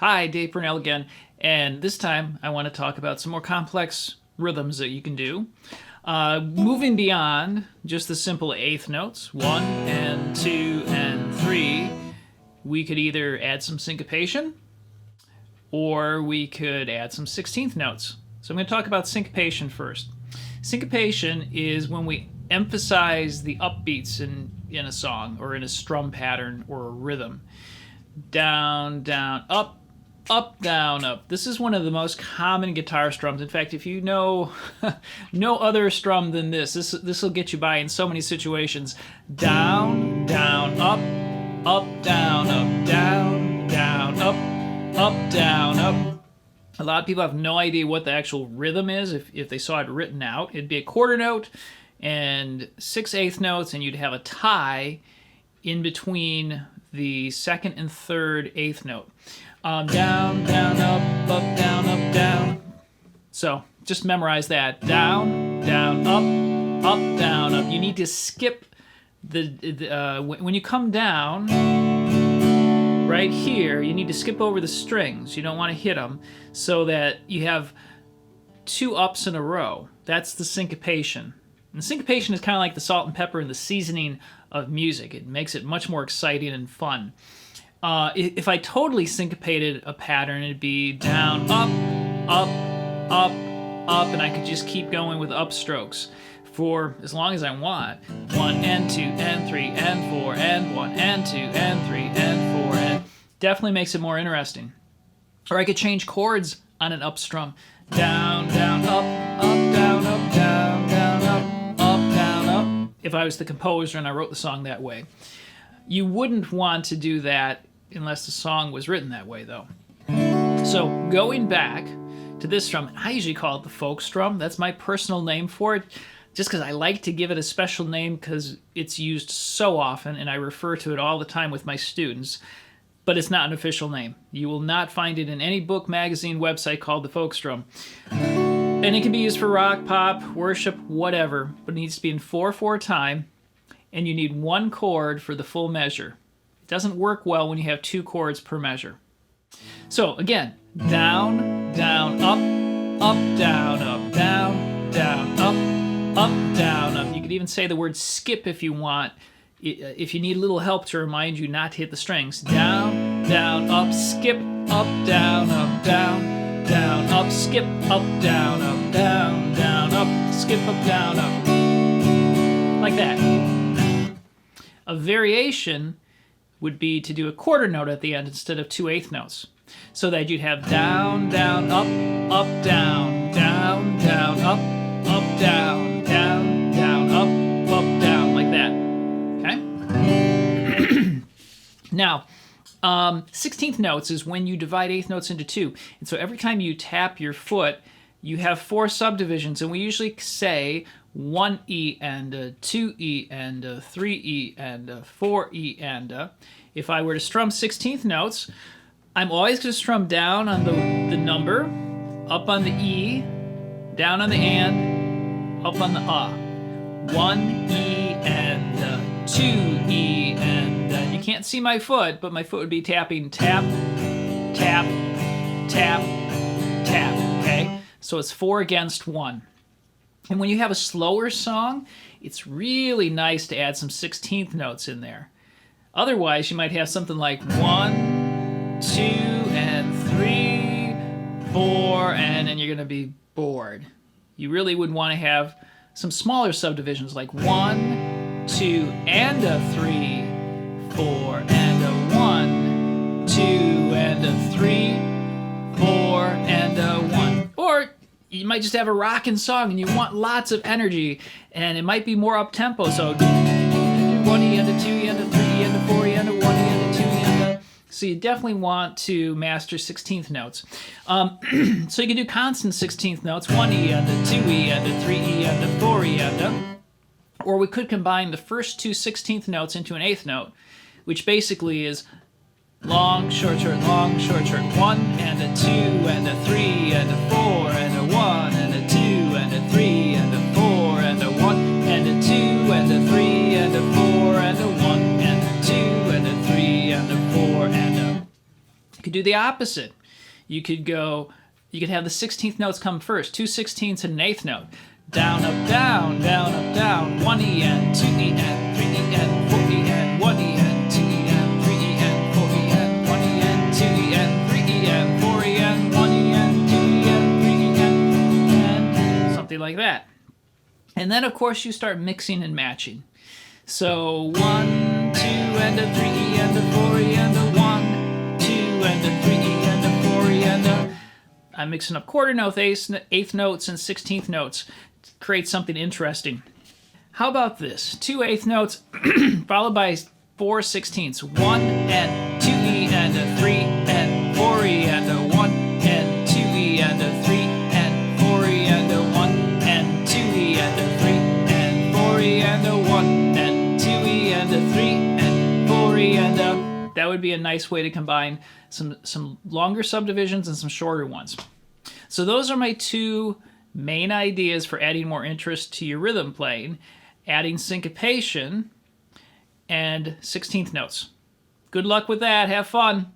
Hi, Dave Burnell again, and this time I want to talk about some more complex rhythms that you can do. Moving beyond just the simple eighth notes, 1 and 2 and 3, we could either add some syncopation or we could add some 16th notes. So I'm going to talk about syncopation first. Syncopation is when we emphasize the upbeats in a song or in a strum pattern or a rhythm. Down, down, up, up, down, up. This is one of the most common guitar strums. In fact, if you know no other strum than this will get you by in so many situations. Down, down, up, down, up, down, up. A lot of people have no idea what the actual rhythm is if they saw it written out. It'd be a quarter note and 6 eighth notes, and you'd have a tie in between the second and third eighth note. Down, down, up, down, up, down. So just memorize that. Down, down, up, down, up. You need to skip when you come down right here, you need to skip over the strings. You don't want to hit them so that you have 2 ups in a row. That's the syncopation. And syncopation is kind of like the salt and pepper and the seasoning of music. It makes it much more exciting and fun. If I totally syncopated a pattern, it'd be down, up, and I could just keep going with upstrokes for as long as I want. 1 and 2 and 3 and 4 and 1 and 2 and 3 and 4 and definitely makes it more interesting. Or I could change chords on an up strum. Down, down, up, down, up, down, down, up, down, up. If I was the composer and I wrote the song that way. You wouldn't want to do that unless the song was written that way, though. So going back to this strum, I usually call it the folk strum. That's my personal name for it, just because I like to give it a special name because it's used so often and I refer to it all the time with my students, but it's not an official name. You will not find it in any book, magazine, website called the folk strum. And it can be used for rock, pop, worship, whatever, but it needs to be in 4/4 time, and you need 1 chord for the full measure. It doesn't work well when you have 2 chords per measure. So again, down, down, up, down, down, down, up. You could even say the word skip if you want, if you need a little help to remind you not to hit the strings. Down, down, up, skip, up, down, up, skip, up, down, up, skip, up, down, up. Like that. A variation would be to do a quarter note at the end instead of 2 eighth notes. So that you'd have down, down, up, down, down, down, up, down, down, down, up, down, like that. Okay? Now, 16th notes is when you divide eighth notes into 2. And so every time you tap your foot, you have 4 subdivisions, and we usually say 1E and 2E and 3E and 4E and if I were to strum 16th notes, I'm always going to strum down on the number, up on the E, down on the and, up on the 1E and 2E and you can't see my foot, but my foot would be tapping tap, tap, tap, tap, okay? So it's 4 against 1. And when you have a slower song, it's really nice to add some 16th notes in there. Otherwise, you might have something like 1, 2, and 3, 4, and then you're going to be bored. You really would want to have some smaller subdivisions like 1, 2, and a 3, 4, and a 1, 2, and a 3, 4, and a 1. Or you might just have a rockin' song and you want lots of energy, and it might be more up-tempo, so 1E and a 2E and a 3E and a 4E and a 1E and a 2E and a... So you definitely want to master 16th notes. So you can do constant 16th notes, 1E and a 2E and a 3E and a 4E and a... Or we could combine the first 2 16th notes into an eighth note, which basically is long, short, long, short, 1 and a 2 and a 3 and a 4 and a 1 and a 2 and a 3 and a 4 and a 1 and a 2 and a 3 and a 4 and a 1 and a 2 and a 3 and a 4 and a... could do the opposite. You could have the 16th notes come first, 2 16ths and an 8th note. Down, up, down, down, up, down, 1 EN, 2 EN, 3 EN, 4 EN, 1 EN, 2 EN, 3 EN, 4 EN, 1 EN, 2 EN, 3 EN, 4 EN, 1 EN, 2 EN, 3 EN, and something like that. And then, of course, you start mixing and matching. So 1, 2, and a 3 and a 4 and a 1, 2 and a 3 and a 4 and a. I'm mixing up quarter notes, eighth notes, and 16th notes to create something interesting. How about this? 2 eighth notes followed by 4 16ths. 1 and 2 E and a 3 and 4 E and a 1 and 2 E and a 3 and 4 E and a 1 and 2 E and a 3 and 4 E and a 1 and 2 E and a 3 and 4 E and a. That would be a nice way to combine some longer subdivisions and some shorter ones. So those are my 2 main ideas for adding more interest to your rhythm playing: adding syncopation and 16th notes. Good luck with that. Have fun.